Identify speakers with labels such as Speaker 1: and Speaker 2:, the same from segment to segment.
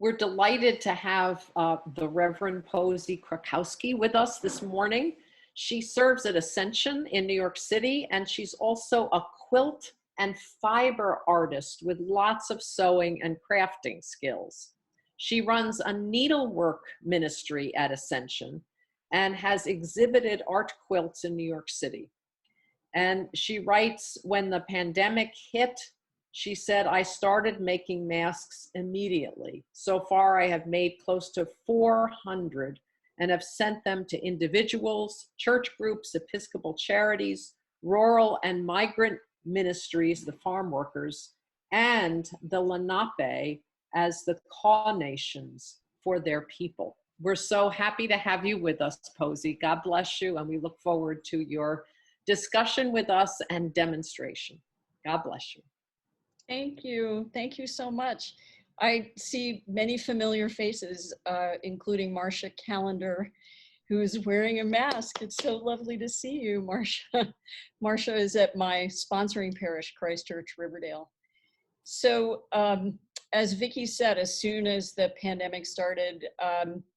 Speaker 1: We're delighted to have the Reverend Posey Krakowski with us this morning. She serves at Ascension in New York City, and she's also a quilt and fiber artist with lots of sewing and crafting skills. She runs a needlework ministry at Ascension and has exhibited art quilts in New York City. And she writes, when the pandemic hit, she said, I started making masks immediately. So far, I have made close to 400 and have sent them to individuals, church groups, Episcopal charities, rural and migrant ministries, the farm workers, and the Lenape as the call nations for their people. We're so happy to have you with us, Posey. God bless you, and we look forward to your discussion with us and demonstration. God bless you.
Speaker 2: Thank you. Thank you so much. I see many familiar faces, including Marcia Callender, who's wearing a mask. It's so lovely to see you, Marcia. Marcia is at my sponsoring parish, Christ Church, Riverdale. So as Vicki said, as soon as the pandemic started,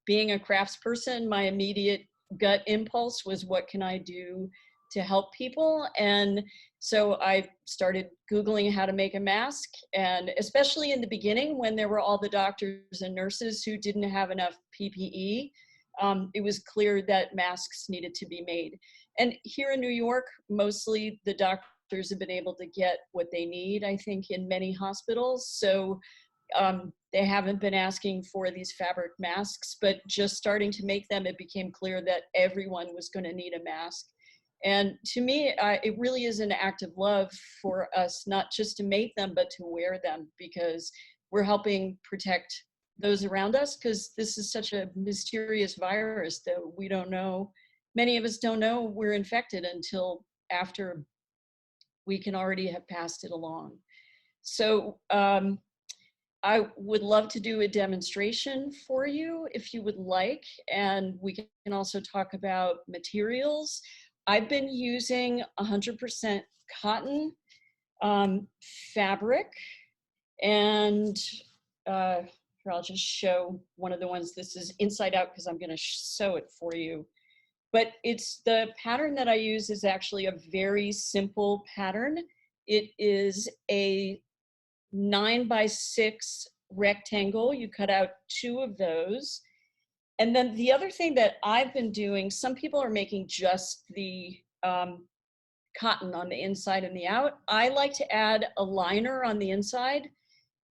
Speaker 2: being a craftsperson, my immediate gut impulse was, what can I do to help people? And so I started Googling how to make a mask, and especially in the beginning when there were all the doctors and nurses who didn't have enough PPE, it was clear that masks needed to be made. And here in New York, mostly the doctors have been able to get what they need, I think, in many hospitals. So they haven't been asking for these fabric masks, but just starting to make them, it became clear that everyone was going to need a mask. And to me, it really is an act of love for us, not just to make them, but to wear them, because we're helping protect those around us, because this is such a mysterious virus that we don't know. Many of us don't know we're infected until after we can already have passed it along. So I would love to do a demonstration for you if you would like, and we can also talk about materials. I've been using 100% cotton fabric, and here, I'll just show one of the ones. This is inside out because I'm going to sew it for you. But it's the pattern that I use is actually a very simple pattern. It is a 9x6 rectangle. You cut out 2 of those. And then the other thing that I've been doing, some people are making just the cotton on the inside and the out. I like to add a liner on the inside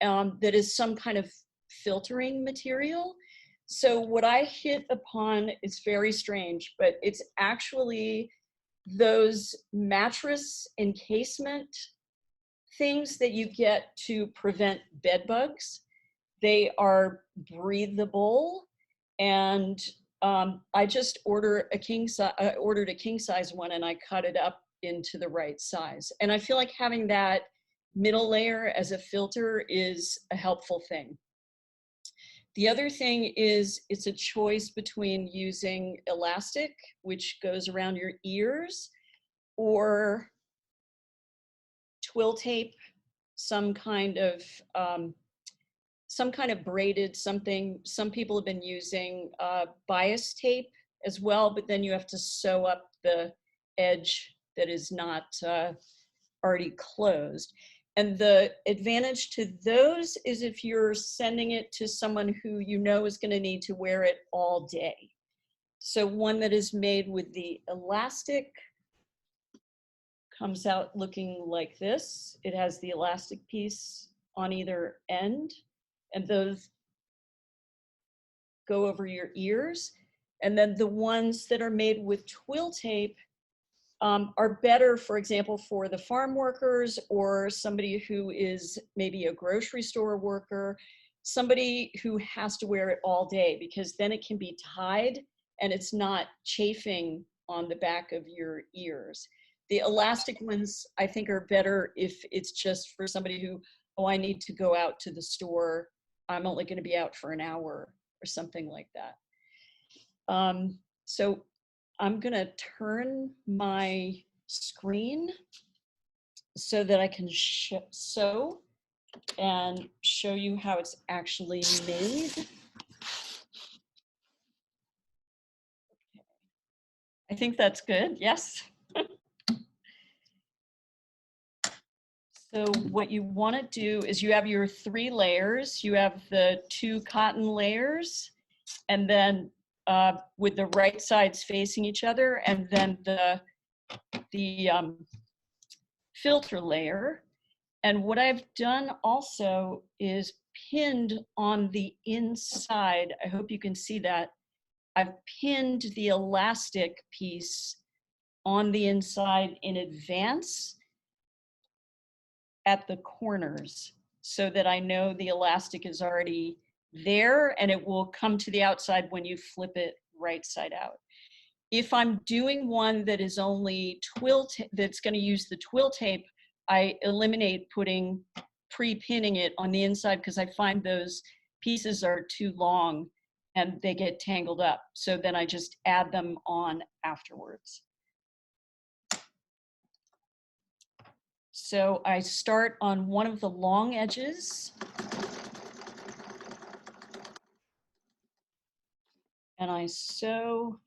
Speaker 2: that is some kind of filtering material. So what I hit upon is very strange, but it's actually those mattress encasement things that you get to prevent bed bugs. They are breathable, and I just ordered a king size one, and I cut it up into the right size. And I feel like having that middle layer as a filter is a helpful thing. The other thing is it's a choice between using elastic, which goes around your ears, or twill tape, some kind of braided something. Some people have been using bias tape as well, but then you have to sew up the edge that is not already closed. And the advantage to those is if you're sending it to someone who you know is going to need to wear it all day. So one that is made with the elastic comes out looking like this. It has the elastic piece on either end, and those go over your ears. And then the ones that are made with twill tape are better, for example, for the farm workers or somebody who is maybe a grocery store worker, somebody who has to wear it all day, because then it can be tied and it's not chafing on the back of your ears. The elastic ones, I think, are better if it's just for somebody who, oh, I need to go out to the store. I'm only going to be out for an hour or something like that. So I'm going to turn my screen so that I can sew. and show you how it's actually made. I think that's good, yes. So what you want to do is you have your 3 layers. You have the 2 cotton layers, and then with the right sides facing each other, and then the filter layer. And what I've done also is pinned on the inside, I hope you can see that, I've pinned the elastic piece on the inside in advance at the corners so that I know the elastic is already there and it will come to the outside when you flip it right side out. If I'm doing one that is only that's going to use the twill tape, I eliminate pre-pinning it on the inside because I find those pieces are too long and they get tangled up. So then I just add them on afterwards. So I start on one of the long edges. And I sew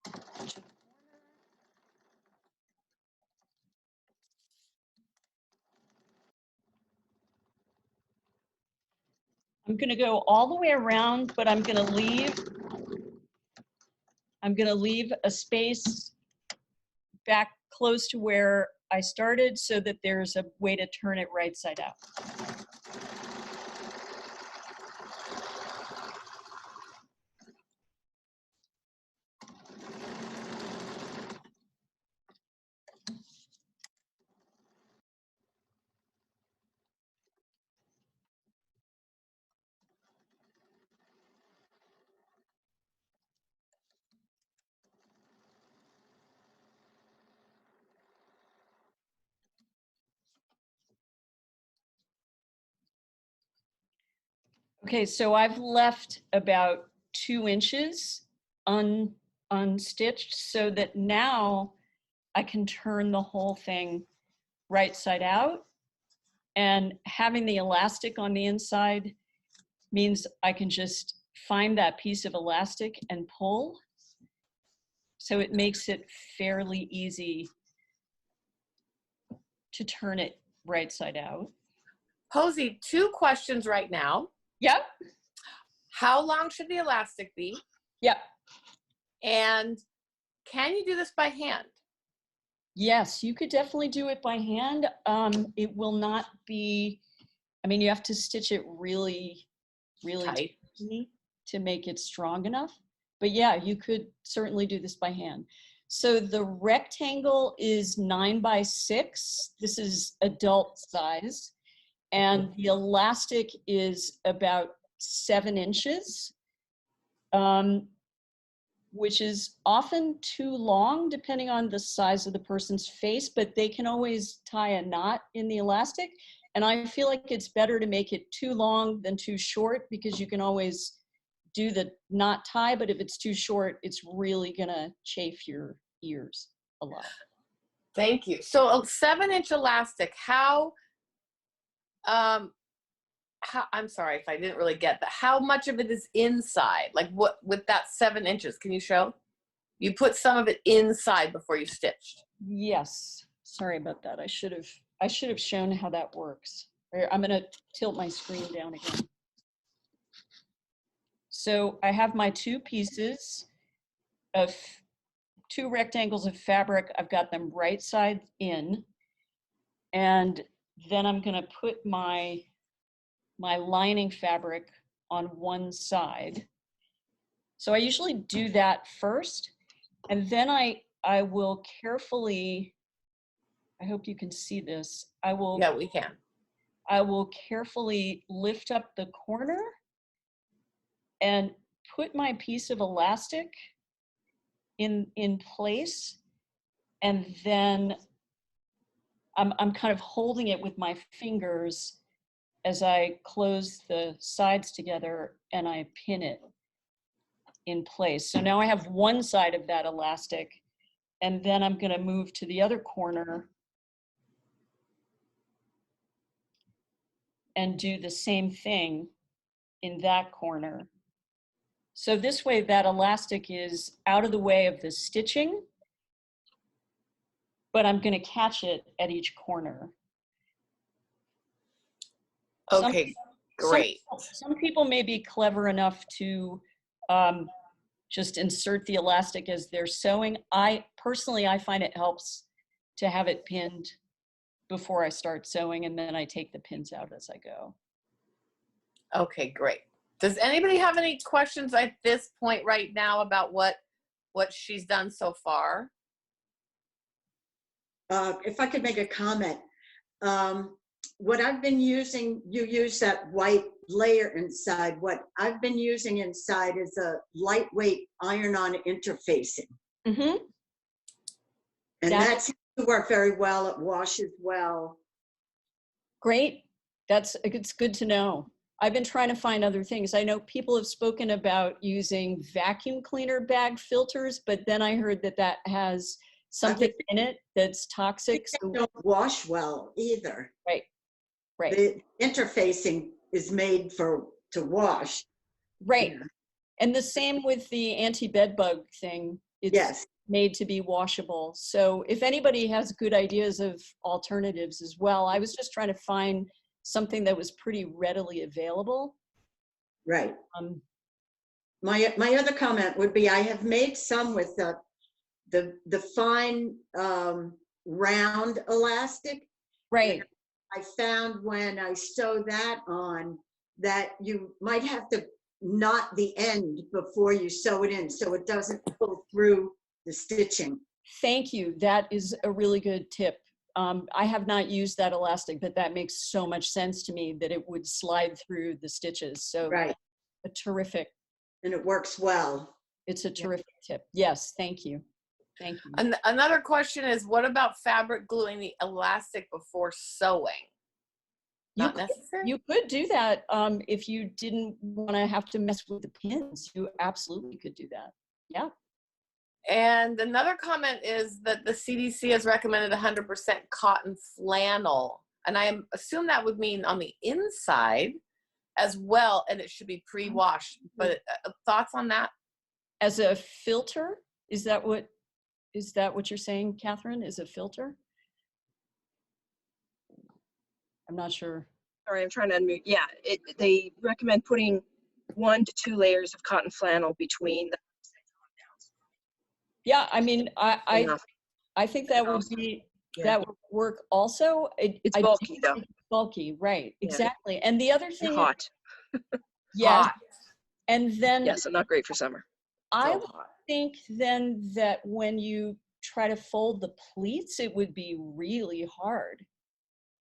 Speaker 2: to the corner. I'm going to go all the way around, but I'm going to leave a space back close to where I started so that there's a way to turn it right side out. Okay, so I've left about 2 inches unstitched so that now I can turn the whole thing right side out. And having the elastic on the inside means I can just find that piece of elastic and pull. So it makes it fairly easy to turn it right side out.
Speaker 3: Posey, 2 questions right now.
Speaker 2: Yep.
Speaker 3: How long should the elastic be?
Speaker 2: Yep.
Speaker 3: And can you do this by hand?
Speaker 2: Yes, you could definitely do it by hand. It will not be, I mean, you have to stitch it really, really
Speaker 3: Tight
Speaker 2: tightly to make it strong enough. But yeah, you could certainly do this by hand. So the rectangle is 9 by 6. This is adult size. And the elastic is about 7 inches, which is often too long depending on the size of the person's face, but they can always tie a knot in the elastic. And I feel like it's better to make it too long than too short because you can always do the knot tie, but if it's too short, it's really gonna chafe your ears a lot.
Speaker 3: Thank you. So a 7-inch elastic, I'm sorry if I didn't really get that. How much of it is inside? Like what, with that 7 inches, can you show? You put some of it inside before you stitched.
Speaker 2: Yes, sorry about that. I should have shown how that works. I'm gonna tilt my screen down again. So I have my 2 pieces of 2 rectangles of fabric. I've got them right side in. And then I'm gonna put my lining fabric on one side. So I usually do that first. And then I will carefully, I hope you can see this.
Speaker 3: Yeah, we can.
Speaker 2: I will carefully lift up the corner and put my piece of elastic in place. And then I'm kind of holding it with my fingers as I close the sides together and I pin it in place. So now I have one side of that elastic, and then I'm going to move to the other corner and do the same thing in that corner. So this way that elastic is out of the way of the stitching, but I'm going to catch it at each corner.
Speaker 3: Okay, great.
Speaker 2: Some people may be clever enough to just insert the elastic as they're sewing. I find it helps to have it pinned before I start sewing, and then I take the pins out as I go.
Speaker 3: Okay, great. Does anybody have any questions at this point right now about what she's done so far?
Speaker 4: If I could make a comment, what I've been using, you use that white layer inside. What I've been using inside is a lightweight iron-on interfacing.
Speaker 2: Mm-hmm.
Speaker 4: And that seems to work very well. It washes well.
Speaker 2: Great. It's good to know. I've been trying to find other things. I know people have spoken about using vacuum cleaner bag filters, but then I heard that has something in it that's toxic.
Speaker 4: They don't wash well either.
Speaker 2: Right. Right.
Speaker 4: The interfacing is made to wash.
Speaker 2: Right. Yeah. And the same with the anti-bed bug thing. It's made to be washable. So if anybody has good ideas of alternatives as well, I was just trying to find something that was pretty readily available.
Speaker 4: Right. My other comment would be, I have made some with the fine round elastic.
Speaker 2: Right.
Speaker 4: I found when I sew that on that you might have to knot the end before you sew it in so it doesn't pull through the stitching.
Speaker 2: Thank you. That is a really good tip. I have not used that elastic, but that makes so much sense to me that it would slide through the stitches. So
Speaker 4: right.
Speaker 2: A terrific.
Speaker 4: And it works well.
Speaker 2: It's a terrific tip. Yes, thank you. Thank you.
Speaker 3: And another question is, what about fabric gluing the elastic before sewing? Not necessary?
Speaker 2: You could do that if you didn't want to have to mess with the pins. You absolutely could do that. Yeah.
Speaker 3: And another comment is that the CDC has recommended 100% cotton flannel. And I assume that would mean on the inside as well, and it should be pre-washed. But thoughts on that?
Speaker 2: As a filter? Is that what you're saying, Catherine? Is a filter? I'm not sure.
Speaker 5: Sorry, I'm trying to unmute. Yeah, they recommend putting 1 to 2 layers of cotton flannel between the.
Speaker 2: Yeah, I mean, I think that would be that would work also.
Speaker 5: It's bulky though.
Speaker 2: It's bulky, right? Yeah. Exactly. And the other thing,
Speaker 5: and hot.
Speaker 2: Yeah.
Speaker 3: Hot.
Speaker 2: And then
Speaker 5: yes, and not great for summer.
Speaker 2: I think then that when you try to fold the pleats, it would be really hard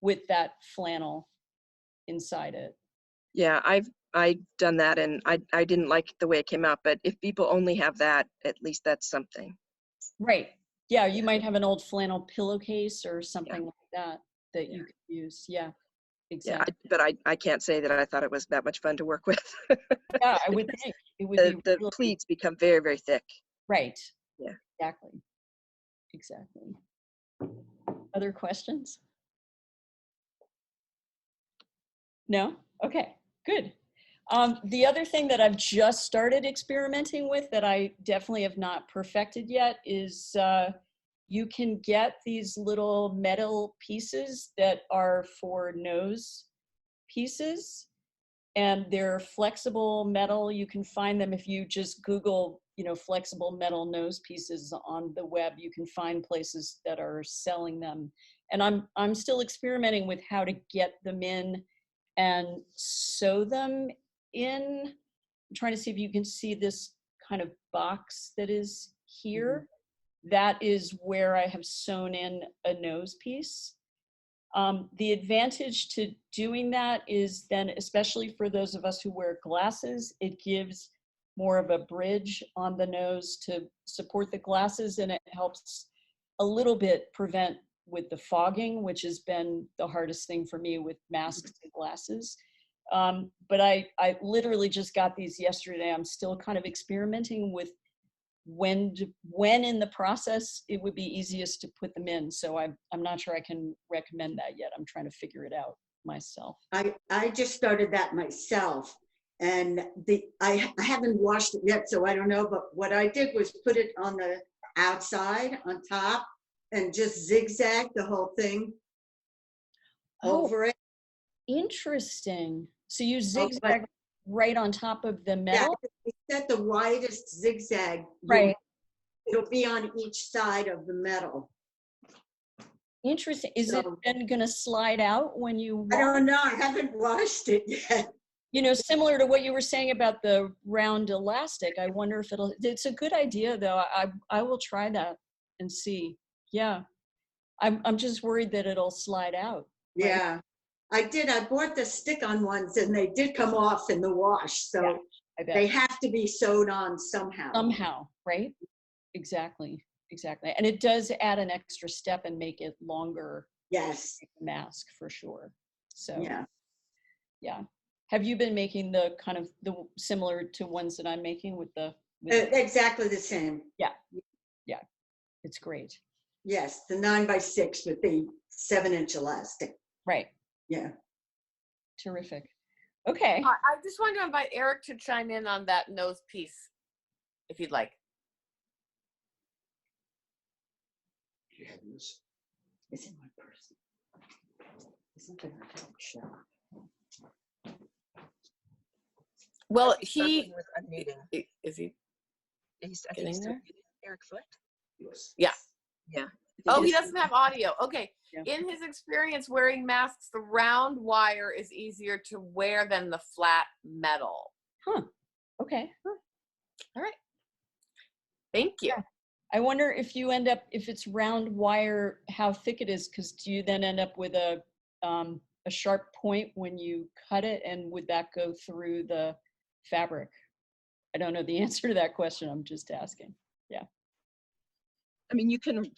Speaker 2: with that flannel inside it.
Speaker 5: Yeah, I've done that, and I didn't like the way it came out, but if people only have that, at least that's something.
Speaker 2: Right. Yeah, you might have an old flannel pillowcase or something like that you could use. Yeah, exactly.
Speaker 5: Yeah, but I can't say that I thought it was that much fun to work with.
Speaker 2: Yeah, I would think it would be
Speaker 5: the
Speaker 2: really,
Speaker 5: pleats become very, very thick.
Speaker 2: Right.
Speaker 5: Yeah.
Speaker 2: Exactly. Other questions? No? Okay, good. The other thing that I've just started experimenting with that I definitely have not perfected yet is you can get these little metal pieces that are for nose pieces, and they're flexible metal. You can find them if you just Google, flexible metal nose pieces on the web. You can find places that are selling them. And I'm still experimenting with how to get them in and sew them in. I'm trying to see if you can see this kind of box that is here. Mm-hmm. That is where I have sewn in a nose piece. The advantage to doing that is then, especially for those of us who wear glasses, it gives more of a bridge on the nose to support the glasses, and it helps a little bit prevent with the fogging, which has been the hardest thing for me with masks and glasses. But I literally just got these yesterday. I'm still kind of experimenting with when in the process it would be easiest to put them in. So I'm not sure I can recommend that yet. I'm trying to figure it out myself.
Speaker 4: I just started that myself, and I haven't washed it yet, so I don't know. But what I did was put it on the outside, on top, and just zigzag the whole thing over it.
Speaker 2: Interesting. So you
Speaker 4: Oh,
Speaker 2: zigzag right on top of the
Speaker 4: Yeah,
Speaker 2: metal?
Speaker 4: if you set the widest zigzag,
Speaker 2: Right.
Speaker 4: it'll be on each side of the metal.
Speaker 2: Interesting. Is it
Speaker 4: So-
Speaker 2: then going to slide out when you
Speaker 4: I
Speaker 2: wash?
Speaker 4: don't know. I haven't washed it yet.
Speaker 2: You know, similar to what you were saying about the round elastic. I wonder if it's a good idea though. I will try that and see. Yeah. I'm just worried that it'll slide out. Right?
Speaker 4: Yeah, I bought the stick-on ones, and they did come off in the wash, so
Speaker 2: Yeah, I bet.
Speaker 4: they have to be sewed on somehow.
Speaker 2: Somehow, right? Exactly. Exactly. And it does add an extra step and make it longer
Speaker 4: Yes.
Speaker 2: mask for sure. So
Speaker 4: Yeah.
Speaker 2: yeah. Have you been making the kind of the similar to ones that I'm making with the
Speaker 4: Exactly the same.
Speaker 2: yeah. It's great.
Speaker 4: Yes, the 9x6 with the 7-inch elastic.
Speaker 2: Right.
Speaker 4: Yeah.
Speaker 2: Terrific. Okay.
Speaker 3: I just wanted to invite Eric to chime in on that nose piece, if you'd like.
Speaker 4: It's in my purse. Isn't there a sure.
Speaker 3: Well,
Speaker 5: He's
Speaker 3: he
Speaker 5: struggling with unmuting.
Speaker 3: is he.
Speaker 5: He's, I think
Speaker 3: Getting
Speaker 5: he's still
Speaker 3: there?
Speaker 5: muted. Eric Foot?
Speaker 3: Yeah.
Speaker 5: Yeah. I think
Speaker 3: Oh, he
Speaker 5: is.
Speaker 3: doesn't have audio. Okay.
Speaker 2: Yeah.
Speaker 3: In his experience wearing masks, the round wire is easier to wear than the flat metal.
Speaker 2: Huh. Okay.
Speaker 3: All right. Thank you.
Speaker 2: Yeah. I wonder if you end up, if it's round wire, how thick it is, because do you then end up with a sharp point when you cut it, and would that go through the fabric? I don't know the answer to that question. I'm just asking. Yeah.
Speaker 5: I mean, you can,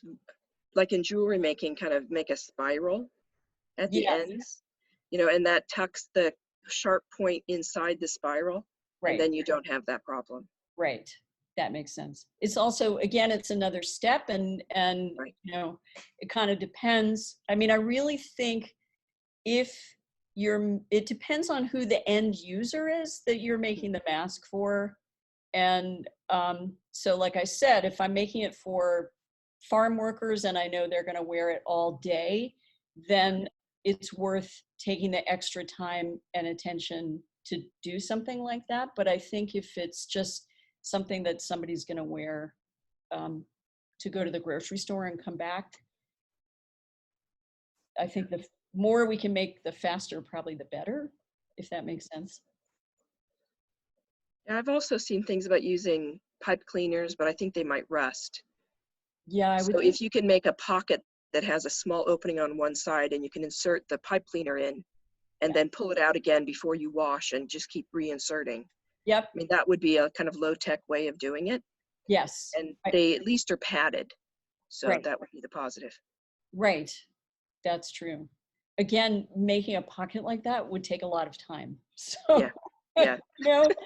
Speaker 5: like in jewelry making, kind of make a spiral at the
Speaker 2: Yes.
Speaker 5: ends, you know, and that tucks the sharp point inside the spiral,
Speaker 2: Right.
Speaker 5: and then you don't have that problem.
Speaker 2: Right. That makes sense. It's also, again, it's another step, and
Speaker 5: Right.
Speaker 2: you know, it kind of depends. I mean, I really think if it depends on who the end user is that you're making the mask for. And so like I said, if I'm making it for farm workers and I know they're going to wear it all day, then it's worth taking the extra time and attention to do something like that. But I think if it's just something that somebody's going to wear to go to the grocery store and come back, I think the more we can make, the faster probably the better, if that makes sense.
Speaker 5: I've also seen things about using pipe cleaners, but I think they might rust.
Speaker 2: Yeah, I
Speaker 5: So
Speaker 2: would.
Speaker 5: if you can make a pocket that has a small opening on one side, and you can insert the pipe cleaner in and then pull it out again before you wash and just keep reinserting.
Speaker 2: Yep.
Speaker 5: I mean, that would be a kind of low-tech way of doing it.
Speaker 2: Yes.
Speaker 5: And
Speaker 2: Right.
Speaker 5: they at least are padded. So
Speaker 2: Right.
Speaker 5: that would be the positive.
Speaker 2: Right. That's true. Again, making a pocket like that would take a lot of time. So,
Speaker 5: Yeah.
Speaker 2: you know, it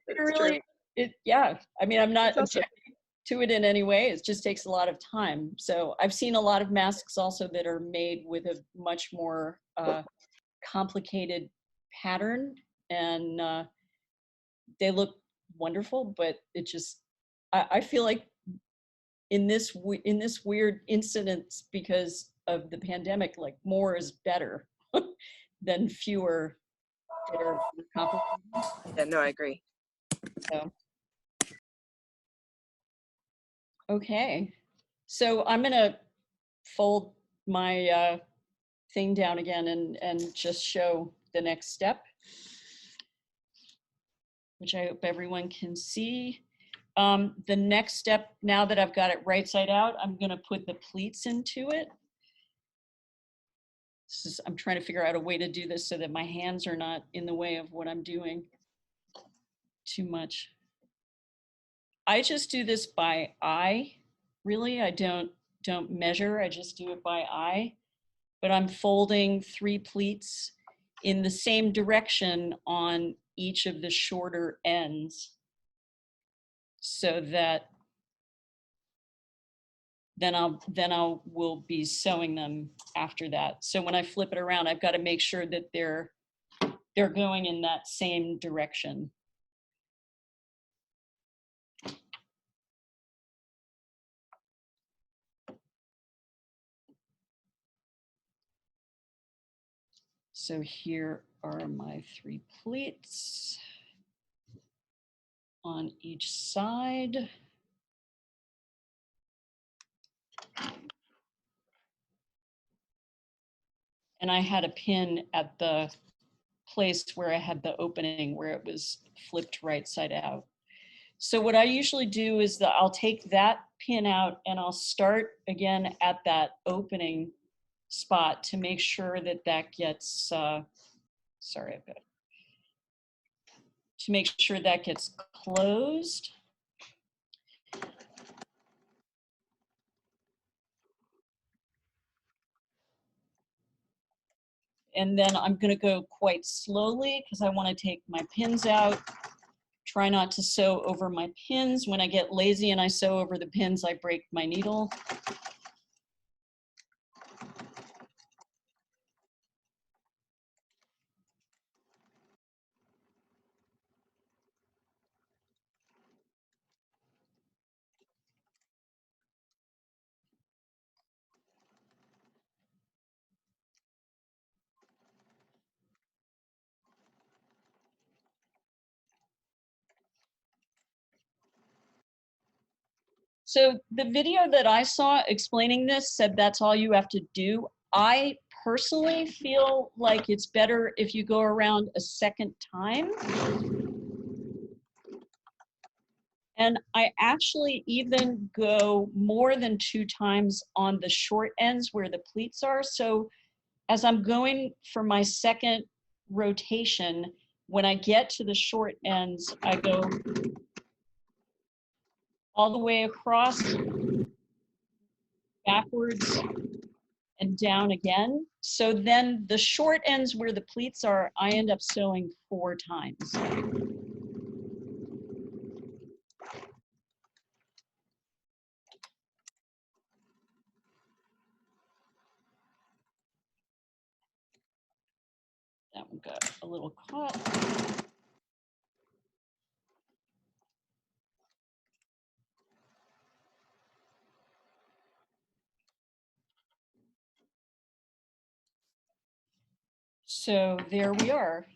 Speaker 5: It's
Speaker 2: really,
Speaker 5: true.
Speaker 2: yeah. I mean, I'm not
Speaker 5: It's also-
Speaker 2: objecting to it in any way. It just takes a lot of time. So I've seen a lot of masks also that are made with a much more complicated pattern, and they look wonderful, but it just, I feel like in this weird incident, because of the pandemic, like more is better than fewer that are complicated.
Speaker 5: Yeah, no, I agree.
Speaker 2: So. Okay, so I'm gonna fold my thing down again and just show the next step, which I hope everyone can see. The next step, now that I've got it right side out, I'm gonna put the pleats into it. I'm trying to figure out a way to do this so that my hands are not in the way of what I'm doing too much. I just do this by eye, really. I don't measure, I just do it by eye. But I'm folding 3 pleats in the same direction on each of the shorter ends, so that then we'll be sewing them after that. So when I flip it around, I've got to make sure that they're going in that same direction. So here are my 3 pleats on each side. And I had a pin at the place where I had the opening where it was flipped right side out. So what I usually do is that I'll take that pin out and I'll start again at that opening spot to make sure that that gets, sorry, I've got to make sure that gets closed. And then I'm going to go quite slowly because I want to take my pins out. Try not to sew over my pins. When I get lazy and I sew over the pins, I break my needle. So the video that I saw explaining this said that's all you have to do. I personally feel like it's better if you go around a second time. And I actually even go more than 2 times on the short ends where the pleats are. So as I'm going for my second rotation, when I get to the short ends, I go all the way across, backwards, and down again. So then the short ends where the pleats are, I end up sewing 4 times. That one got a little caught. So there we are.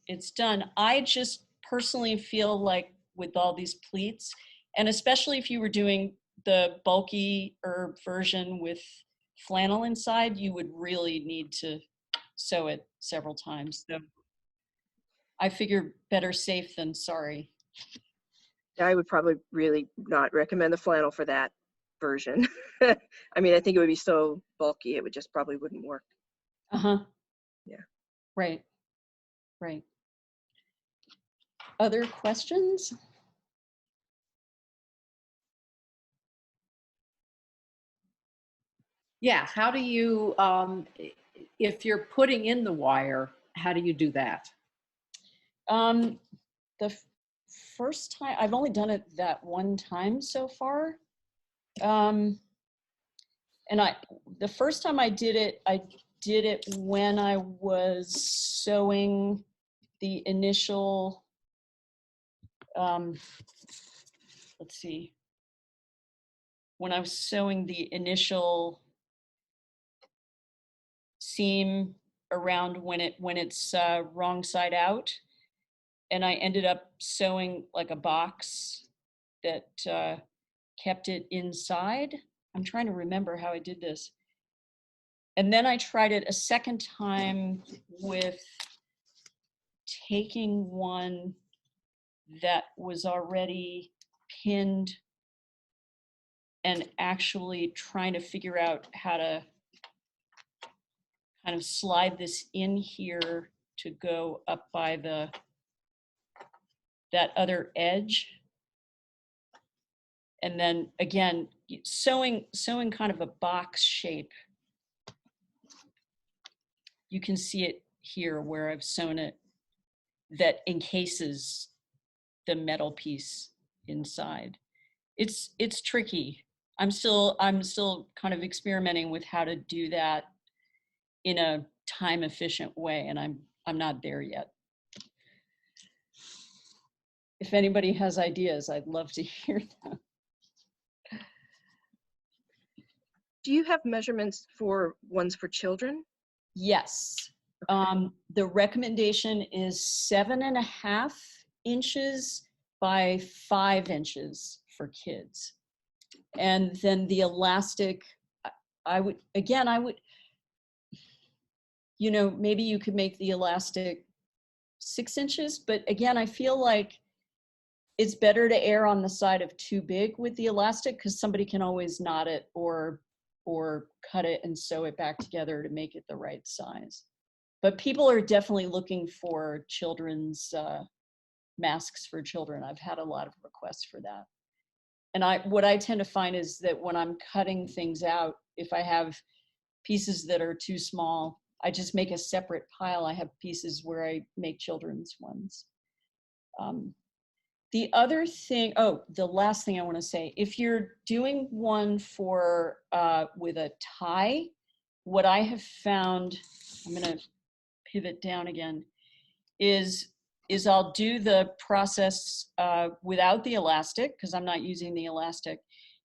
Speaker 2: It's done. I just personally feel like with all these pleats, and especially if you were doing the bulky version with flannel inside, you would really need to sew it several times. So I figure better safe than sorry.
Speaker 5: I would probably really not recommend the flannel for that version. I mean, I think it would be so bulky, it would just probably wouldn't work.
Speaker 2: Uh-huh.
Speaker 5: Yeah.
Speaker 2: Right. Right. Other questions?
Speaker 1: Yeah, how do you, if you're putting in the wire, how do you do that?
Speaker 2: The first time, I've only done it that one time so far. And the first time I did it when I was sewing the initial, let's see, when I was sewing the initial seam around when it's wrong side out, and I ended up sewing like a box that kept it inside. I'm trying to remember how I did this. And then I tried it a second time with taking one that was already pinned and actually trying to figure out how to kind of slide this in here to go up by that other edge. And then again, sewing kind of a box shape. You can see it here where I've sewn it that encases the metal piece inside. It's tricky. I'm still kind of experimenting with how to do that in a time efficient way, and I'm not there yet. If anybody has ideas, I'd love to hear them.
Speaker 5: Do you have measurements for ones for children?
Speaker 2: Yes. The recommendation is 7.5 inches by 5 inches for kids. And then the elastic, I would, you know, maybe you could make the elastic 6 inches, but again, I feel like it's better to err on the side of too big with the elastic, because somebody can always knot it or cut it and sew it back together to make it the right size. But people are definitely looking for children's masks for children. I've had a lot of requests for that. And what I tend to find is that when I'm cutting things out, if I have pieces that are too small, I just make a separate pile. I have pieces where I make children's ones. The other thing, the last thing I want to say, if you're doing one for with a tie, what I have found, I'm going to pivot down again, is I'll do the process without the elastic, because I'm not using the elastic.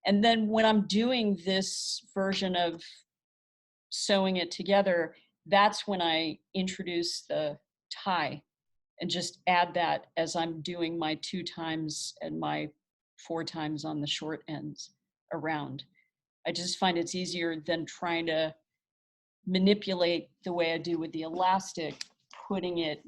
Speaker 2: And then when I'm doing this version of sewing it together, that's when I introduce the tie and just add that as I'm doing my 2 times and my 4 times on the short ends around. I just find it's easier than trying to manipulate the way I do with the elastic, putting it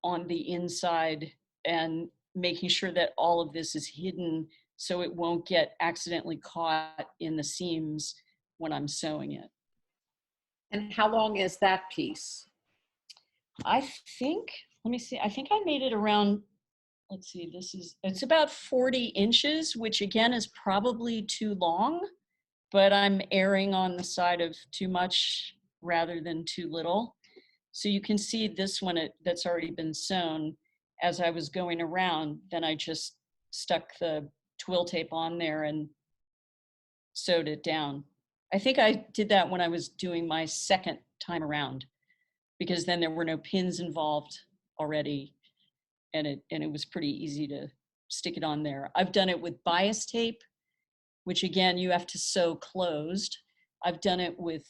Speaker 2: on the inside and making sure that all of this is hidden so it won't get accidentally caught in the seams when I'm sewing it.
Speaker 1: And how long is that piece?
Speaker 2: I think, let me see, I think I made it around, let's see, it's about 40 inches, which again is probably too long, but I'm erring on the side of too much rather than too little. So you can see this one that's already been sewn. As I was going around, then I just stuck the twill tape on there and sewed it down. I think I did that when I was doing my second time around, because then there were no pins involved already, and it was pretty easy to stick it on there. I've done it with bias tape, which again, you have to sew closed. I've done it with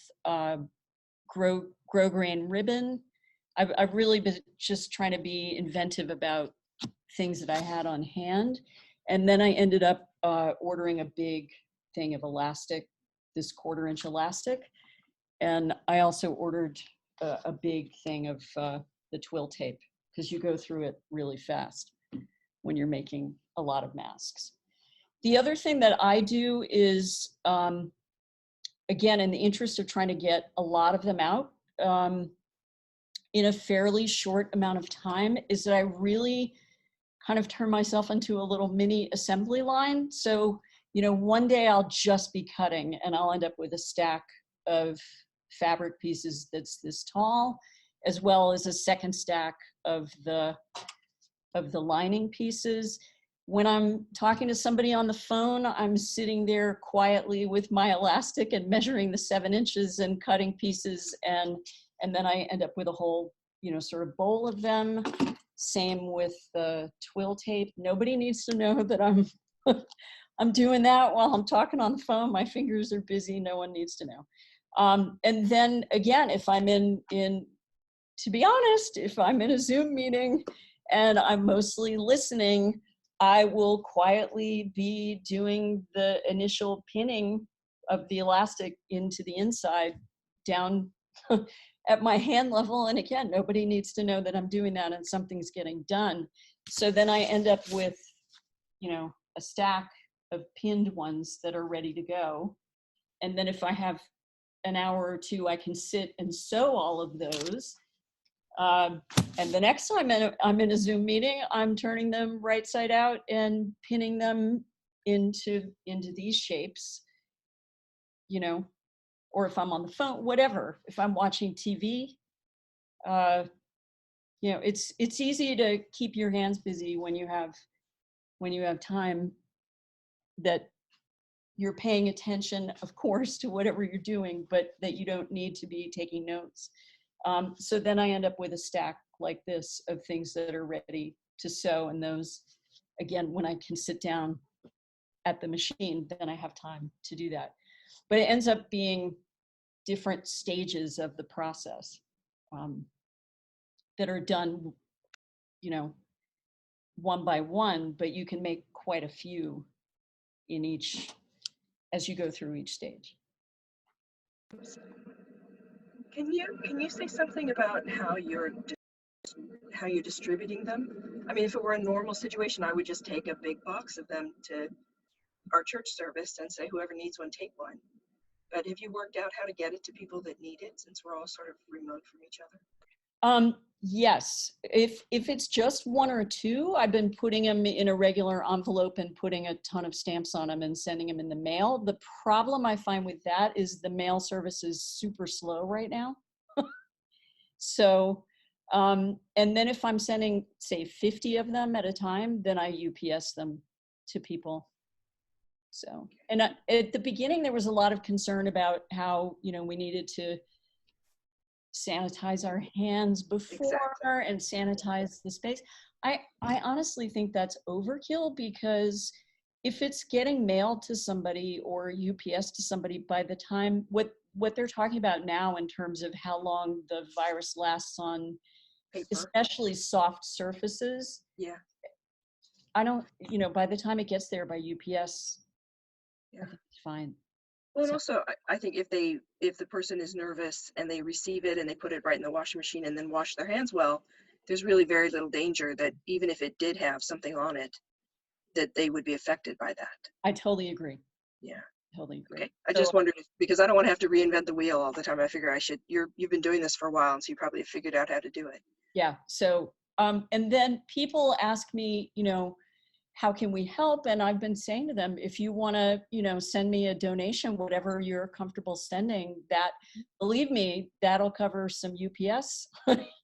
Speaker 2: grosgrain ribbon. I've really been just trying to be inventive about things that I had on hand. And then I ended up ordering a big thing of elastic, this 1/4 inch elastic. And I also ordered a big thing of the twill tape, because you go through it really fast when you're making a lot of masks. The other thing that I do is, again, in the interest of trying to get a lot of them out in a fairly short amount of time, is that I really kind of turn myself into a little mini assembly line. So, you know, one day I'll just be cutting and I'll end up with a stack of fabric pieces that's this tall, as well as a second stack of the lining pieces. When I'm talking to somebody on the phone, I'm sitting there quietly with my elastic and measuring the 7 inches and cutting pieces, and then I end up with a whole, you know, sort of bowl of them. Same with the twill tape. Nobody needs to know that I'm I'm doing that while I'm talking on the phone. My fingers are busy. No one needs to know. And then again, if I'm to be honest, if I'm in a Zoom meeting and I'm mostly listening, I will quietly be doing the initial pinning of the elastic into the inside down at my hand level. And again, nobody needs to know that I'm doing that and something's getting done. So then I end up with, you know, a stack of pinned ones that are ready to go. And then if I have an hour or two, I can sit and sew all of those. And the next time I'm in a Zoom meeting, I'm turning them right side out and pinning them into these shapes, you know, or if I'm on the phone, whatever. If I'm watching TV, you know, it's easy to keep your hands busy when you have time that you're paying attention, of course, to whatever you're doing, but that you don't need to be taking notes. So then I end up with a stack like this of things that are ready to sew, and those, again, when I can sit down at the machine, then I have time to do that. But it ends up being different stages of the process that are done, you know, one by one, but you can make quite a few in each, as you go through each stage.
Speaker 5: Can you say something about how you're distributing them? I mean, if it were a normal situation, I would just take a big box of them to our church service and say, whoever needs one, take one. But have you worked out how to get it to people that need it, since we're all sort of remote from each other?
Speaker 2: Yes, if it's just one or two, I've been putting them in a regular envelope and putting a ton of stamps on them and sending them in the mail. The problem I find with that is the mail service is super slow right now. So, and then if I'm sending, say, 50 of them at a time, then I UPS them to people. So, and at the beginning, there was a lot of concern about how, you know, we needed to sanitize our hands before and sanitize the space. I honestly think that's overkill, because if it's getting mailed to somebody or UPS to somebody, by the time what they're talking about now in terms of how long the virus lasts on
Speaker 5: Paper.
Speaker 2: especially soft surfaces,
Speaker 5: Yeah.
Speaker 2: I don't, you know, by the time it gets there by UPS,
Speaker 5: Yeah.
Speaker 2: I think it's fine.
Speaker 5: Well, and also, I think if the person is nervous and they receive it and they put it right in the washing machine and then wash their hands well, there's really very little danger that even if it did have something on it, that they would be affected by that.
Speaker 2: I totally agree.
Speaker 5: Yeah.
Speaker 2: Totally agree.
Speaker 5: Okay. I just wondered because I don't want to have to reinvent the wheel all the time. I figure I should. You've been doing this for a while, and so you probably have figured out how to do it.
Speaker 2: Yeah. So, and then people ask me, you know, how can we help? And I've been saying to them, if you want to, you know, send me a donation, whatever you're comfortable sending, that, believe me, that'll cover some UPS,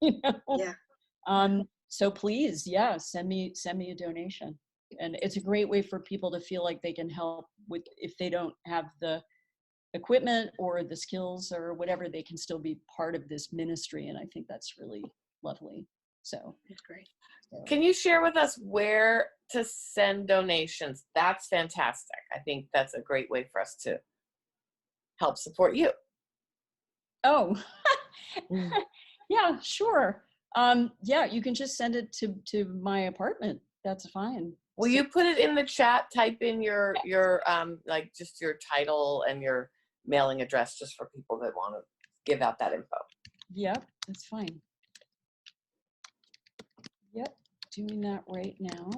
Speaker 2: you know?
Speaker 5: Yeah.
Speaker 2: So please, yeah, send me a donation. And it's a great way for people to feel like they can help with, if they don't have the equipment or the skills or whatever, they can still be part of this ministry. And I think that's really lovely. So
Speaker 5: That's great.
Speaker 3: Can you share with us where to send donations? That's fantastic. I think that's a great way for us to help support you.
Speaker 2: Oh, yeah, sure. Yeah, you can just send it to my apartment. That's fine.
Speaker 3: Will you put it in the chat? Type in your like just your title and your mailing address, just for people that want to give out that info.
Speaker 2: Yep, that's fine. Yep, doing that right now.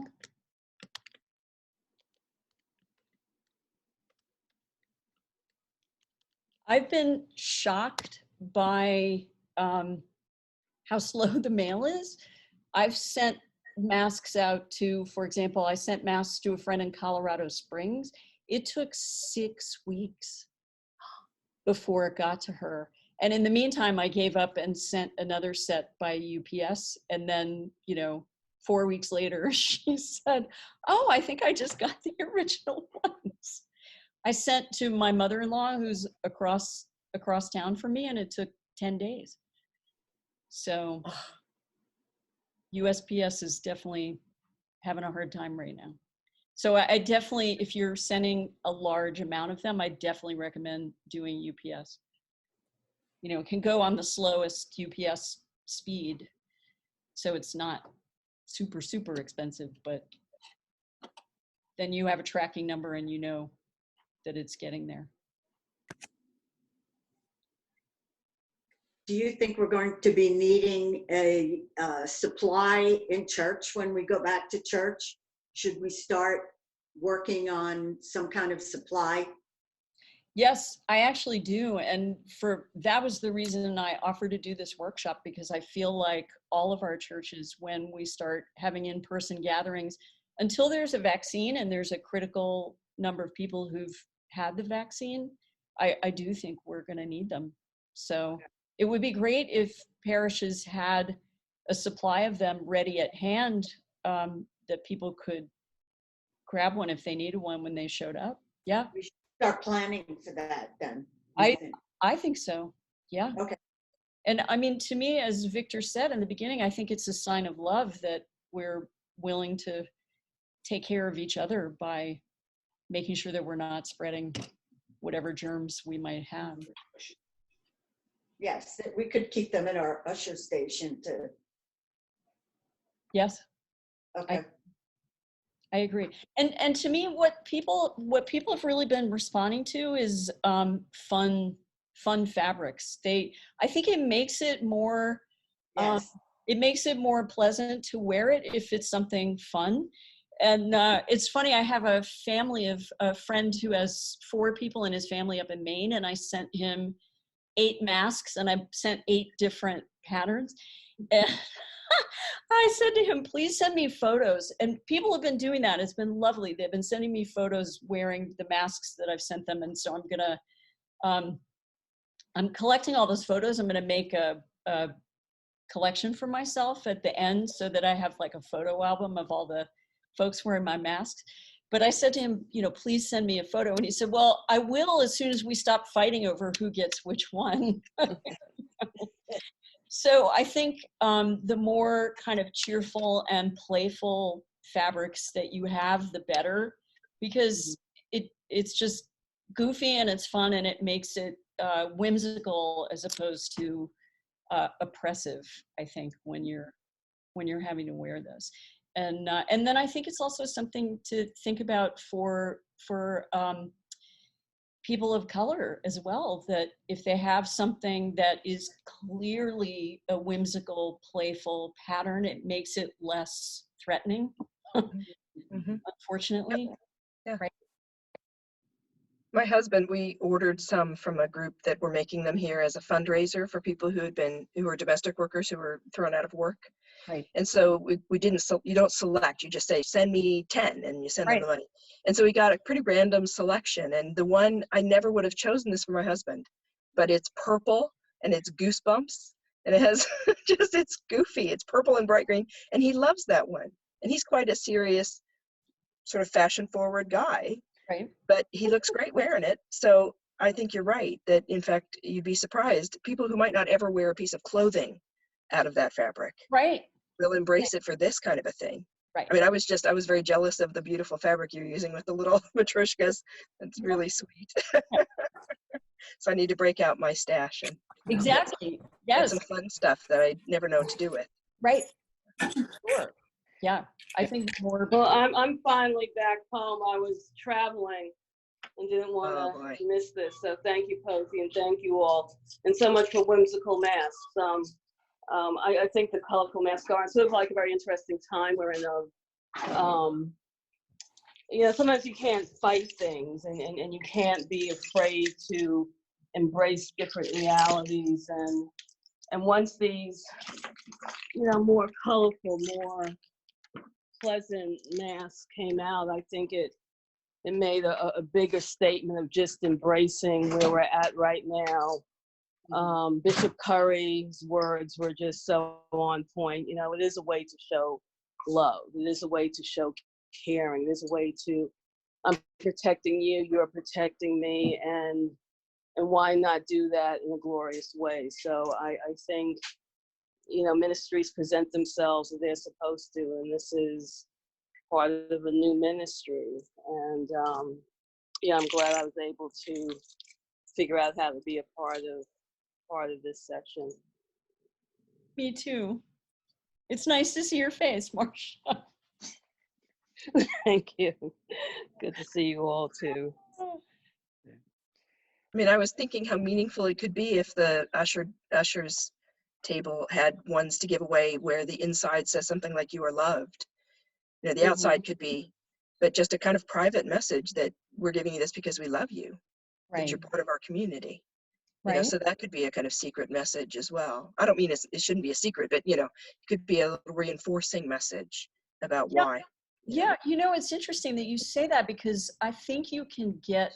Speaker 2: I've been shocked by how slow the mail is. I've sent masks out to, for example, I sent masks to a friend in Colorado Springs. It took 6 weeks before it got to her. And in the meantime, I gave up and sent another set by UPS. And then, you know, 4 weeks later, she said, oh, I think I just got the original ones. I sent to my mother-in-law, who's across town from me, and it took 10 days. So USPS is definitely having a hard time right now. So I definitely, if you're sending a large amount of them, I definitely recommend doing UPS. You know, it can go on the slowest UPS speed, so it's not super, super expensive, but then you have a tracking number and you know that it's getting there.
Speaker 4: Do you think we're going to be needing a supply in church when we go back to church? Should we start working on some kind of supply?
Speaker 2: Yes, I actually do. And that was the reason I offered to do this workshop, because I feel like all of our churches, when we start having in-person gatherings, until there's a vaccine and there's a critical number of people who've had the vaccine, I do think we're going to need them. So it would be great if parishes had a supply of them ready at hand, that people could grab one if they needed one when they showed up. Yeah.
Speaker 4: start planning for that then.
Speaker 2: I think so. Yeah.
Speaker 4: Okay.
Speaker 2: And I mean, to me, as Victor said in the beginning, I think it's a sign of love that we're willing to take care of each other by making sure that we're not spreading whatever germs we might have.
Speaker 4: Yes, that we could keep them in our usher station to,
Speaker 2: Yes,
Speaker 4: okay.
Speaker 2: I agree. And to me, what people have really been responding to is fun fabrics. I think it makes it more
Speaker 4: Yes.
Speaker 2: it makes it more pleasant to wear it if it's something fun. And it's funny, I have a friend who has 4 people in his family up in Maine, and I sent him 8 masks, and I sent 8 different patterns. And I said to him, please send me photos. And people have been doing that. It's been lovely. They've been sending me photos wearing the masks that I've sent them. And so I'm collecting all those photos. I'm gonna make a collection for myself at the end so that I have like a photo album of all the folks wearing my masks. But I said to him, please send me a photo. And he said, well, I will as soon as we stop fighting over who gets which one. So I think the more kind of cheerful and playful fabrics that you have, the better, because it's just goofy and it's fun and it makes it whimsical as opposed to oppressive, I think, when you're having to wear this. And then I think it's also something to think about for people of color as well, that if they have something that is clearly a whimsical, playful pattern, it makes it less threatening, unfortunately.
Speaker 5: Yeah.
Speaker 2: Right.
Speaker 5: My husband, we ordered some from a group that were making them here as a fundraiser for people who were domestic workers who were thrown out of work.
Speaker 2: Right.
Speaker 5: And so we didn't, you don't select, you just say, send me 10 and you send them
Speaker 2: Right.
Speaker 5: the money. And so we got a pretty random selection. And the one, I never would have chosen this for my husband, but it's purple and it's goosebumps and it has it's goofy. It's purple and bright green. And he loves that one. And he's quite a serious sort of fashion forward guy.
Speaker 2: Right.
Speaker 5: But he looks great wearing it. So I think you're right that in fact, you'd be surprised. People who might not ever wear a piece of clothing out of that fabric.
Speaker 2: Right.
Speaker 5: Will embrace it for this kind of a thing.
Speaker 2: Right.
Speaker 5: I mean, I was very jealous of the beautiful fabric you're using with the little matryoshkas. It's really sweet. So I need to break out my stash and
Speaker 2: Exactly.
Speaker 5: get
Speaker 2: Yes.
Speaker 5: some fun stuff that I never know what to do with.
Speaker 2: Right. Sure. Yeah. I think more.
Speaker 6: Well, I'm finally back home. I was traveling and didn't want
Speaker 5: Oh,
Speaker 6: to
Speaker 5: boy.
Speaker 6: miss this. So thank you, Posey, and thank you all. And so much for whimsical masks. I think the colorful masks are sort of like a very interesting time we're in of, sometimes you can't fight things and you can't be afraid to embrace different realities. And once these, more colorful, more pleasant masks came out, I think it made a bigger statement of just embracing where we're at right now. Bishop Curry's words were just so on point. It is a way to show love. It is a way to show caring. It is a way to, I'm protecting you, you're protecting me, and why not do that in a glorious way? So I think, ministries present themselves as they're supposed to, and this is part of a new ministry. And I'm glad I was able to figure out how to be a part of this section.
Speaker 2: Me too. It's nice to see your face, Marsha.
Speaker 6: Thank you. Good to see you all too.
Speaker 5: I mean, I was thinking how meaningful it could be if the ushers table had ones to give away where the inside says something like "you are loved." The outside could be, but just a kind of private message that we're giving you this because we love you, that you're part of our community.
Speaker 2: Right.
Speaker 5: So that could be a kind of secret message as well. I don't mean it shouldn't be a secret, but it could be a reinforcing message about why.
Speaker 2: Yeah, it's interesting that you say that, because I think you can get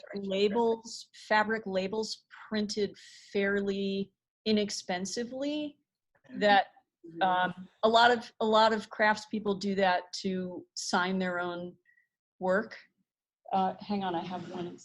Speaker 2: fabric labels printed fairly inexpensively. That a lot of craftspeople do that to sign their own work. Hang on, I have one.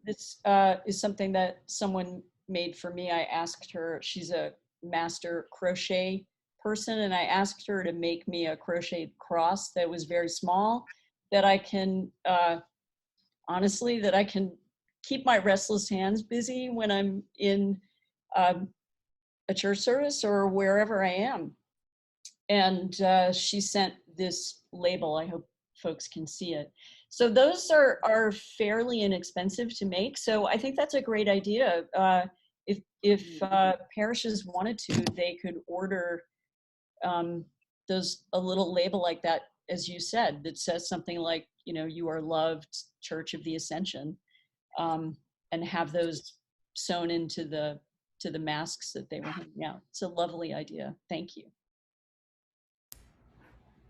Speaker 2: This is something that someone made for me. I asked her, she's a master crochet person, and I asked her to make me a crocheted cross that was very small, that I can, honestly, that I can keep my restless hands busy when I'm in a church service or wherever I am. And she sent this label. I hope folks can see it. So those are fairly inexpensive to make. So I think that's a great idea. If parishes wanted to, they could order a little label like that, as you said, that says something like, you know, "You are loved, Church of the Ascension," and have those sewn into the masks that they were handing out. It's a lovely idea. Thank you.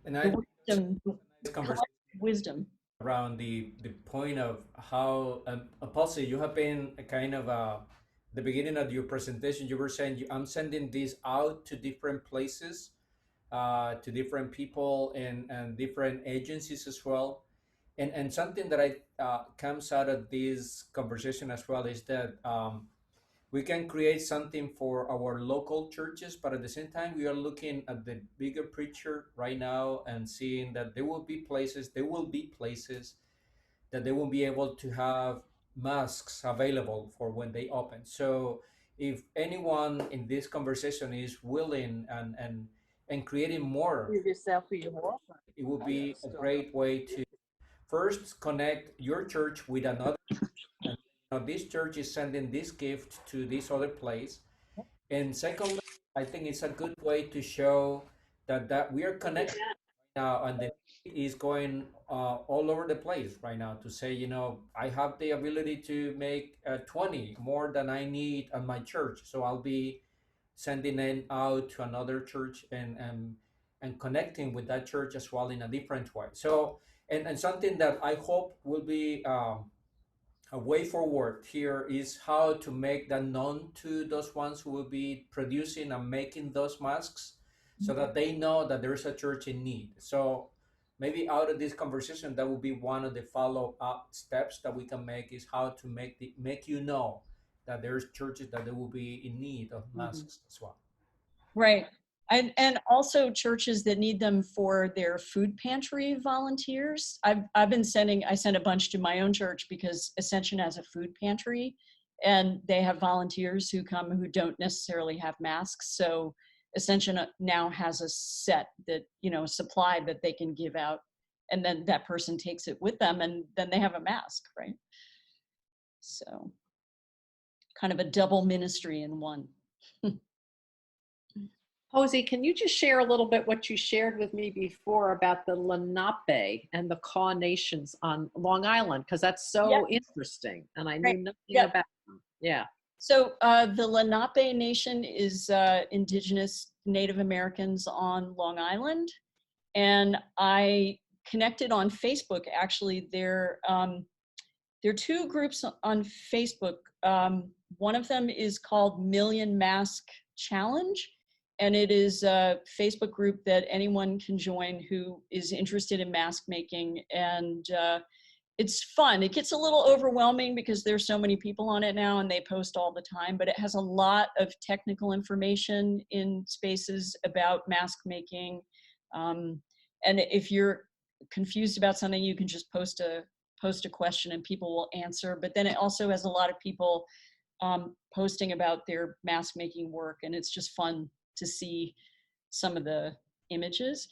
Speaker 7: And I
Speaker 2: The
Speaker 7: think
Speaker 2: wisdom,
Speaker 7: it's a nice conversation
Speaker 2: wisdom.
Speaker 7: around the point of how, Apostle, you have been a kind of the beginning of your presentation, you were saying, I'm sending this out to different places, to different people and different agencies as well. And something that comes out of this conversation as well is that we can create something for our local churches, but at the same time, we are looking at the bigger picture right now and seeing that there will be places that they will be able to have masks available for when they open. So if anyone in this conversation is willing and creating more, it would be a great way to first connect your church with another. And this church is sending this gift to this other place. And secondly, I think it's a good way to show that we are connected now, and the need is going all over the place right now to say, I have the ability to make 20 more than I need at my church, so I'll be sending it out to another church and connecting with that church as well in a different way. So, and something that I hope will be a way forward here is how to make that known to those ones who will be producing and making those masks, so that they know that there's a church in need. So maybe out of this conversation, that will be one of the follow-up steps that we can make, is how to make you know that there's churches that they will be in need of masks as well.
Speaker 2: Right. And also churches that need them for their food pantry volunteers. I sent a bunch to my own church because Ascension has a food pantry, and they have volunteers who come who don't necessarily have masks. So Ascension now has a set that, supply that they can give out, and then that person takes it with them, and then they have a mask, right? So kind of a double ministry in one.
Speaker 1: Posey, can you just share a little bit what you shared with me before about the Lenape and the Kaw Nations on Long Island? Because that's so interesting, and I knew nothing about them. Yeah.
Speaker 2: So the Lenape Nation is indigenous Native Americans on Long Island, and I connected on Facebook. Actually, there are two groups on Facebook. One of them is called Million Mask Challenge, and it is a Facebook group that anyone can join who is interested in mask making. And it's fun. It gets a little overwhelming because there's so many people on it now and they post all the time, but it has a lot of technical information in spaces about mask making. And if you're confused about something, you can just post a question and people will answer. But then it also has a lot of people posting about their mask making work, and it's just fun to see some of the images.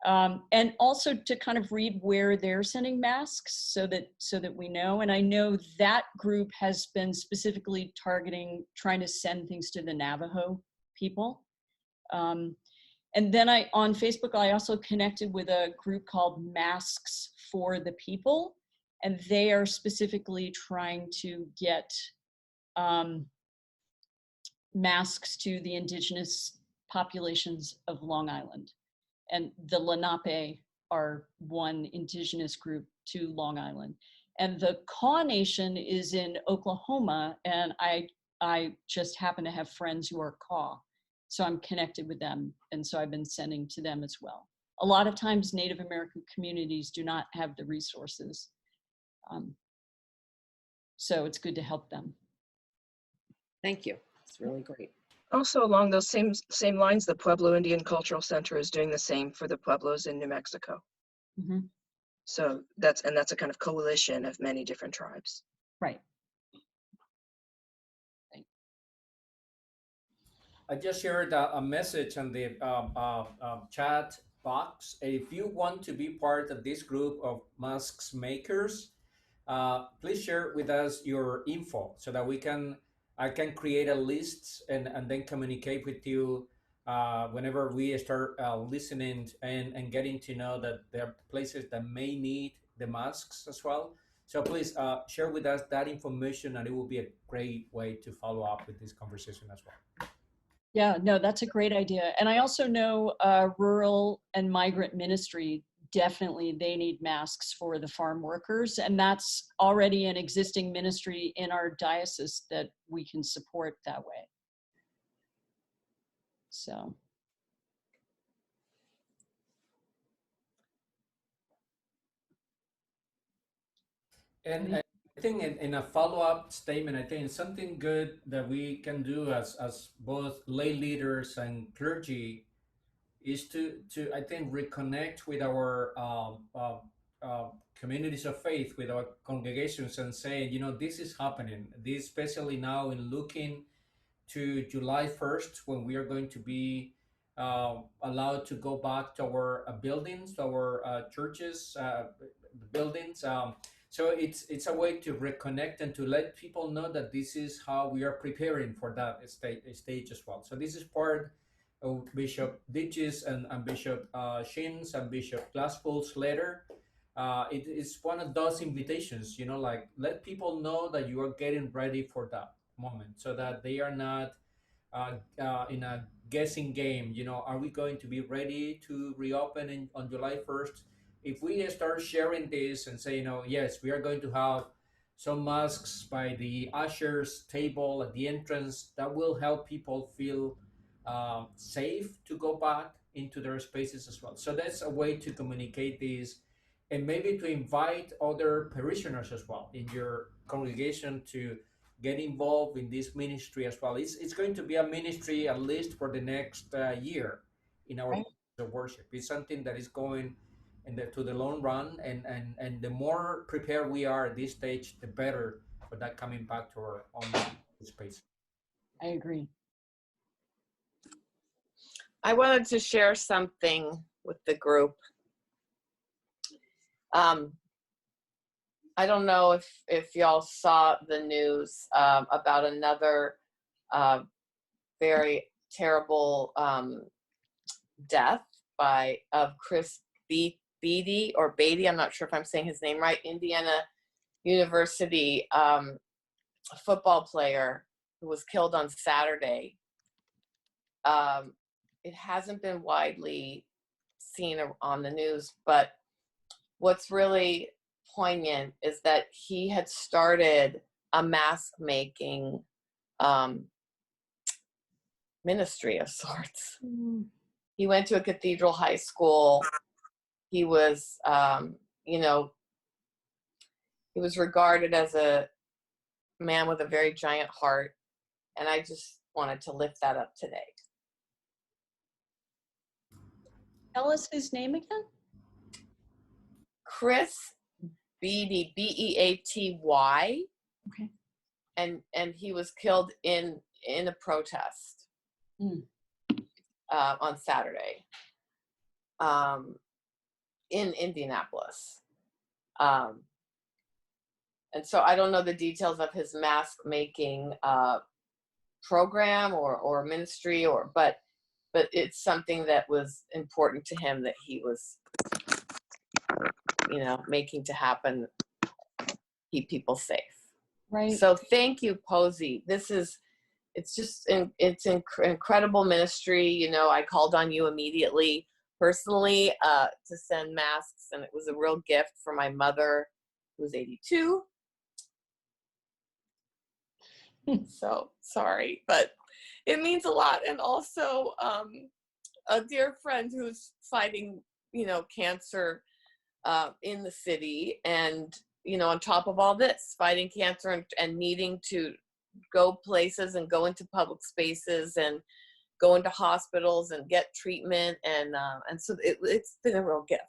Speaker 2: And also to kind of read where they're sending masks so that we know. And I know that group has been specifically trying to send things to the Navajo people. And then on Facebook, I also connected with a group called Masks for the People, and they are specifically trying to get masks to the indigenous populations of Long Island. And the Lenape are one indigenous group to Long Island. And the Kaw Nation is in Oklahoma, and I just happen to have friends who are Kaw. So I'm connected with them, and so I've been sending to them as well. A lot of times Native American communities do not have the resources. So it's good to help them.
Speaker 1: Thank you. It's really great.
Speaker 5: Also, along those same lines, the Pueblo Indian Cultural Center is doing the same for the Pueblos in New Mexico.
Speaker 2: Mm-hmm.
Speaker 5: So that's a kind of coalition of many different tribes.
Speaker 2: Right.
Speaker 7: I just shared a message on the chat box. If you want to be part of this group of masks makers, please share with us your info so that I can create a list and then communicate with you whenever we start listening and getting to know that there are places that may need the masks as well. So please share with us that information, and it will be a great way to follow up with this conversation as well.
Speaker 2: Yeah, no, that's a great idea. And I also know rural and migrant ministry, definitely they need masks for the farm workers. And that's already an existing ministry in our diocese that we can support that way. So.
Speaker 7: And I think in a follow-up statement, I think something good that we can do as both lay leaders and clergy is to I think reconnect with our communities of faith, with our congregations, and say, you know, this is happening. This, especially now in looking to July 1st, when we are going to be allowed to go back to our buildings, to our churches, buildings. So it's a way to reconnect and to let people know that this is how we are preparing for that stage as well. So this is part of Bishop Ditch's and Bishop Shin's and Bishop Glasspool's letter. It is one of those invitations, you know, like let people know that you are getting ready for that moment, so that they are not in a guessing game. You know, are we going to be ready to reopen on July 1st? If we start sharing this and say, you know, yes, we are going to have some masks by the ushers table at the entrance, that will help people feel safe to go back into their spaces as well. So that's a way to communicate this, and maybe to invite other parishioners as well in your congregation to get involved in this ministry as well. It's going to be a ministry at least for the next year in our worship. It's something that is going to the long run, and the more prepared we are at this stage, the better for that coming back to our own space.
Speaker 2: I agree.
Speaker 3: I wanted to share something with the group. I don't know if y'all saw the news about another very terrible death of Chris Beatty or Beatty. I'm not sure if I'm saying his name right. Indiana University football player who was killed on Saturday. It hasn't been widely seen on the news, but what's really poignant is that he had started a mask making ministry of sorts. Mm. He went to a cathedral high school. He was, he was regarded as a man with a very giant heart, and I just wanted to lift that up today.
Speaker 2: Tell us his name again.
Speaker 3: Chris Beatty, Beaty.
Speaker 2: Okay.
Speaker 3: And he was killed in a protest on Saturday in Indianapolis. And so I don't know the details of his mask making program or ministry, but it's something that was important to him, that he was, making to happen, keep people safe.
Speaker 2: Right.
Speaker 3: So thank you, Posey. It's incredible ministry. I called on you immediately, personally, to send masks, and it was a real gift for my mother, who's 82. So sorry, but it means a lot. And also a dear friend who's fighting, cancer in the city, and you know, on top of all this, fighting cancer and needing to go places and go into public spaces and go into hospitals and get treatment. And so it's been a real gift.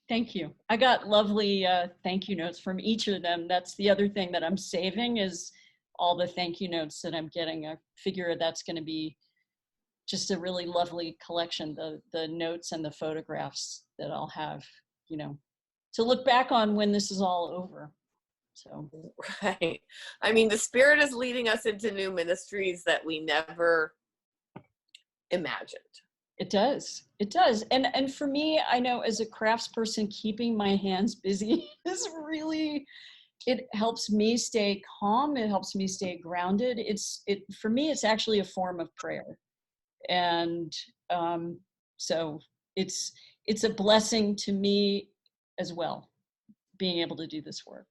Speaker 2: Thank you. I got lovely thank you notes from each of them. That's the other thing that I'm saving is all the thank you notes that I'm getting. I figure that's going to be just a really lovely collection, the notes and the photographs that I'll have, you know, to look back on when this is all over. So,
Speaker 3: Right. I mean, the Spirit is leading us into new ministries that we never imagined.
Speaker 2: it does. It does. And for me, I know as a craftsperson, keeping my hands busy is really, it helps me stay calm. It helps me stay grounded. For me, it's actually a form of prayer. And so it's a blessing to me as well, being able to do this work.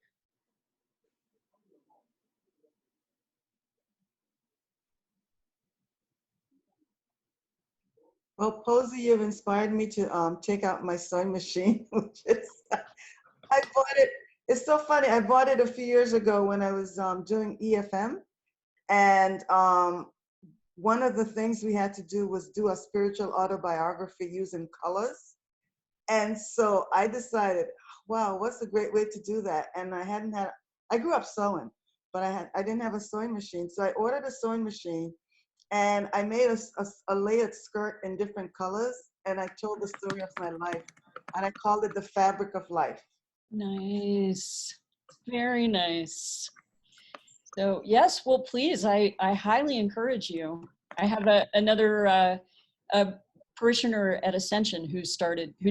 Speaker 8: Well, Posey, you've inspired me to take out my sewing machine, which is, I bought it. It's so funny. I bought it a few years ago when I was doing EFM. And one of the things we had to do was do a spiritual autobiography using colors. And so I decided, wow, what's a great way to do that? And I grew up sewing, but I didn't have a sewing machine. So I ordered a sewing machine. And I made a layered skirt in different colors, and I told the story of my life, and I called it The Fabric of Life.
Speaker 2: Nice. Very nice. So yes, well, please, I highly encourage you. I have another parishioner at Ascension who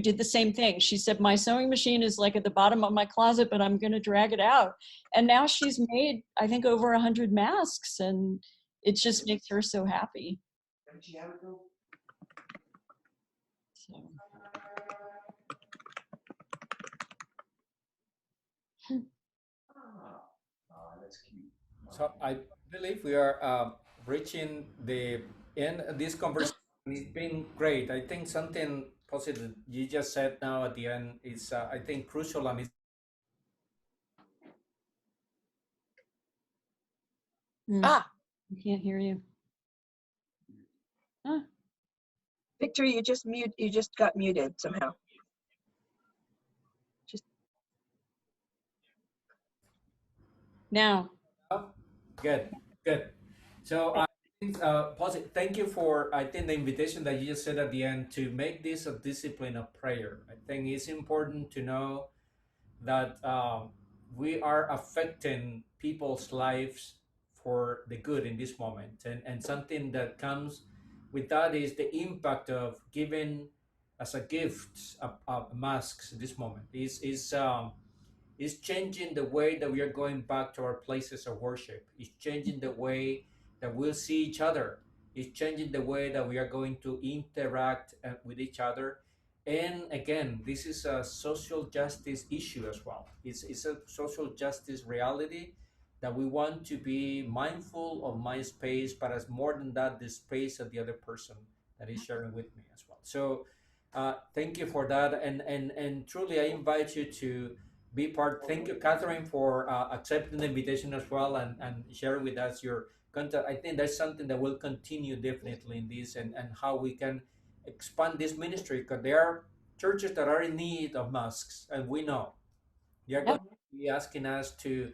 Speaker 2: did the same thing. She said, my sewing machine is like at the bottom of my closet, but I'm going to drag it out. And now she's made, I think, over 100 masks, and it just makes her so happy. So.
Speaker 7: So I believe we are reaching the end of this conversation. It's been great. I think something positive you just said now at the end is, I think, crucial, and it's
Speaker 2: I can't hear you. Huh?
Speaker 5: Victor, you just got muted somehow. Just
Speaker 2: now.
Speaker 7: oh, good. So I think, thank you for, I think, the invitation that you just said at the end to make this a discipline of prayer. I think it's important to know that we are affecting people's lives for the good in this moment. And something that comes with that is the impact of giving as a gift masks in this moment. Is changing the way that we are going back to our places of worship. It's changing the way that we'll see each other. It's changing the way that we are going to interact with each other. And again, this is a social justice issue as well. It's a social justice reality that we want to be mindful of my space, but as more than that, the space of the other person that is sharing with me as well. So thank you for that. And truly, I invite you to be part. Thank you, Catherine, for accepting the invitation as well and sharing with us your content. I think that's something that will continue definitely in this and how we can expand this ministry, because there are churches that are in need of masks, and we know they are going to be asking us to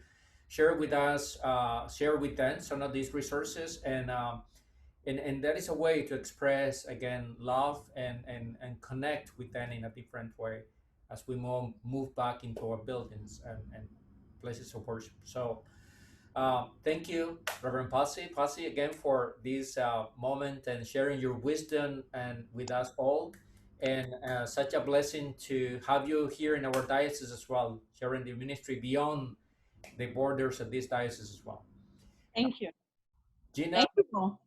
Speaker 7: share with us, share with them some of these resources, and that is a way to express again love and connect with them in a different way as we move back into our buildings and places of worship. So thank you, Reverend Pasi, again for this moment and sharing your wisdom and with us all. And such a blessing to have you here in our diocese as well, sharing the ministry beyond the borders of this diocese as well.
Speaker 2: Thank you.
Speaker 7: Gina,
Speaker 2: Thank you, Paul.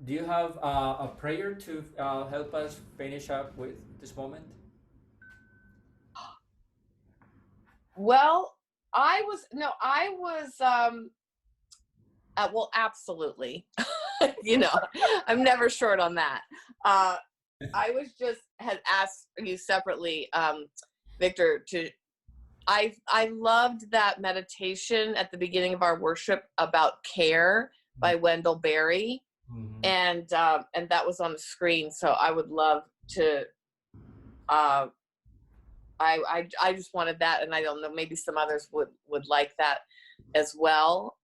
Speaker 7: do you have a prayer to help us finish up with this moment?
Speaker 3: Well, well, absolutely. You know, I'm never short on that. I had asked you separately, Victor, to I loved that meditation at the beginning of our worship about care by Wendell Berry,
Speaker 7: Mhm.
Speaker 3: and that was on the screen. So I would love to. I just wanted that, and I don't know, maybe some others would like that as well.